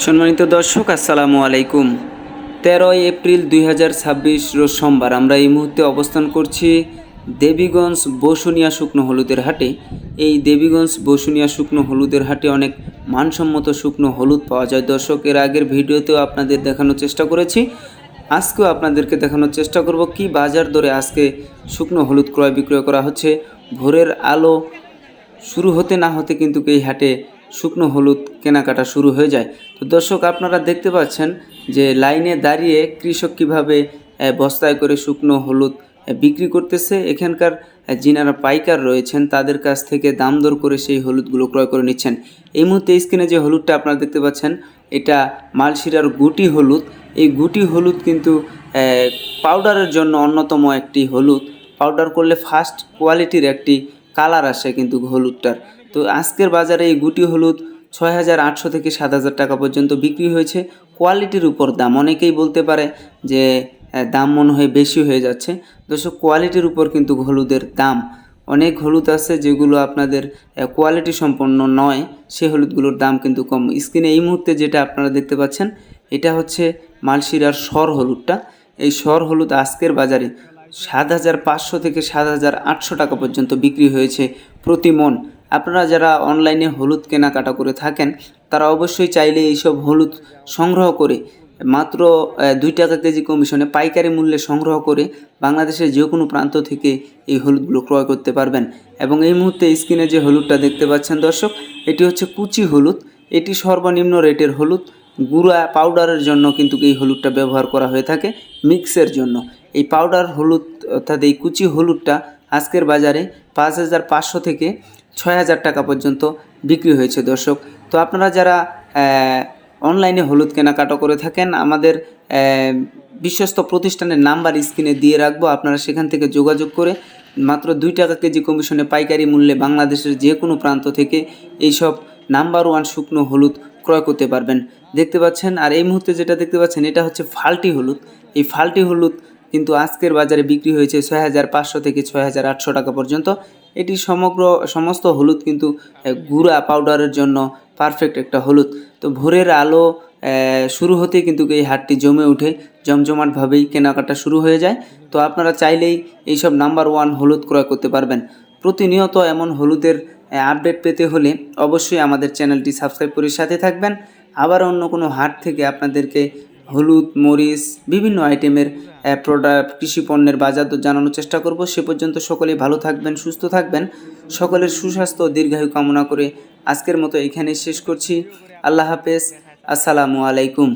সম্মানিত দর্শক, আসসালামু আলাইকুম। 13 এপ্রিল 2026 রোজ সোমবার আমরা এই মুহূর্তে অবস্থান করছি দেবীগঞ্জ বসুনিয়া শুকনো হলুদের হাটে। এই দেবীগঞ্জ বসুনিয়া শুকনো হলুদের হাটে অনেক মানসম্মত শুকনো হলুদ পাওয়া যায়। দর্শক, এর আগের ভিডিওতেও আপনাদের দেখানোর চেষ্টা করেছি, আজকেও আপনাদেরকে দেখানোর চেষ্টা করব কি বাজার দরে আজকে শুকনো হলুদ ক্রয় বিক্রয় করা হচ্ছে। ভোরের আলো শুরু হতে না হতে কিন্তু এই হাটে শুকনো হলুদ কেনাকাটা শুরু হয়ে যায়। তো দর্শক, আপনারা দেখতে পাচ্ছেন যে লাইনে দাঁড়িয়ে কৃষক কীভাবে বস্তায় করে শুকনো হলুদ বিক্রি করতেছে। এখানকার যিনারা পাইকার রয়েছেন তাদের কাছ থেকে দাম দর করে সেই হলুদগুলো ক্রয় করে নিচ্ছেন। এই মুহূর্তে স্ক্রিনে যে হলুদটা আপনারা দেখতে পাচ্ছেন, এটা মালশিরার গুটি হলুদ। এই গুটি হলুদ কিন্তু পাউডারের জন্য অন্যতম একটি হলুদ। পাউডার করলে ফার্স্ট কোয়ালিটির একটি কালার আসে কিন্তু হলুদটার। তো আজকের বাজারে এই গুটি হলুদ 6,800 থেকে 7,000 টাকা পর্যন্ত বিক্রি হয়েছে। কোয়ালিটির উপর দাম, অনেকেই বলতে পারে যে দাম মনে হয় বেশি হয়ে যাচ্ছে। দর্শক, কোয়ালিটির উপর কিন্তু হলুদের দাম। অনেক হলুদ আছে যেগুলো আপনাদের কোয়ালিটি সম্পন্ন নয়, সেই হলুদগুলোর দাম কিন্তু কম। স্ক্রিনে এই মুহূর্তে যেটা আপনারা দেখতে পাচ্ছেন, এটা হচ্ছে মালশিরার সর হলুদটা। এই সর হলুদ আজকের বাজারে 7,500 থেকে 7,800 টাকা পর্যন্ত বিক্রি হয়েছে প্রতি মন। আপনারা যারা অনলাইনে হলুদ কেনাকাটা করে থাকেন তারা অবশ্যই চাইলে এইসব হলুদ সংগ্রহ করে মাত্র 2 টাকা কেজি কমিশনে পাইকারি মূল্যে সংগ্রহ করে বাংলাদেশের যে কোনো প্রান্ত থেকে এই হলুদগুলো ক্রয় করতে পারবেন। এবং এই মুহূর্তে স্ক্রিনে যে হলুদটা দেখতে পাচ্ছেন দর্শক, এটি হচ্ছে কুচি হলুদ। এটি সর্বনিম্ন রেটের হলুদ। গুঁড়া পাউডারের জন্য কিন্তু এই হলুদটা ব্যবহার করা হয়ে থাকে, মিক্সের জন্য। এই পাউডার হলুদ অর্থাৎ এই কুচি হলুদটা আজকের বাজারে 5,500 থেকে 6,000 টাকা পর্যন্ত বিক্রি হয়েছে দর্শক। তো আপনারা যারা অনলাইনে হলুদ কেনাকাটা করে থাকেন, আমাদের বিশ্বস্ত প্রতিষ্ঠানের নাম্বার স্ক্রিনে দিয়ে রাখবো। আপনারা সেখান থেকে যোগাযোগ করে মাত্র 2 টাকা কেজি কমিশনে পাইকারি মূল্যে বাংলাদেশের যে কোনো প্রান্ত থেকে এইসব নাম্বার 1 শুকনো হলুদ ক্রয় করতে পারবেন। দেখতে পাচ্ছেন, আর এই মুহূর্তে যেটা দেখতে পাচ্ছেন এটা হচ্ছে ফাল্টি হলুদ। এই ফাল্টি হলুদ কিন্তু আজকের বাজারে বিক্রি হয়েছে 6,500 থেকে 6,800 টাকা পর্যন্ত। এটি সমস্ত হলুদ কিন্তু গুঁড়া পাউডারের জন্য পারফেক্ট একটা হলুদ। তো ভোরের আলো শুরু হতে কিন্তু এই হাটটি জমে ওঠে, জমজমাটভাবেই কেনাকাটা শুরু হয়ে যায়। তো আপনারা চাইলেই এইসব নাম্বার 1 হলুদ ক্রয় করতে পারবেন। প্রতিনিয়ত এমন হলুদের আপডেট পেতে হলে অবশ্যই আমাদের চ্যানেলটি সাবস্ক্রাইব করে সাথে থাকবেন। আবার অন্য কোনো হাট থেকে আপনাদেরকে হলুদ, মরিচ, বিভিন্ন আইটেমের প্রোডাক্ট, কৃষি পণ্যের বাজার দর জানানোর চেষ্টা করব। সে পর্যন্ত সকলেই ভালো থাকবেন, সুস্থ থাকবেন। সকলের সুস্বাস্থ্য ও দীর্ঘায়ু কামনা করে আজকের মতো এখানেই শেষ করছি। আল্লাহ হাফেজ, আসসালামু আলাইকুম।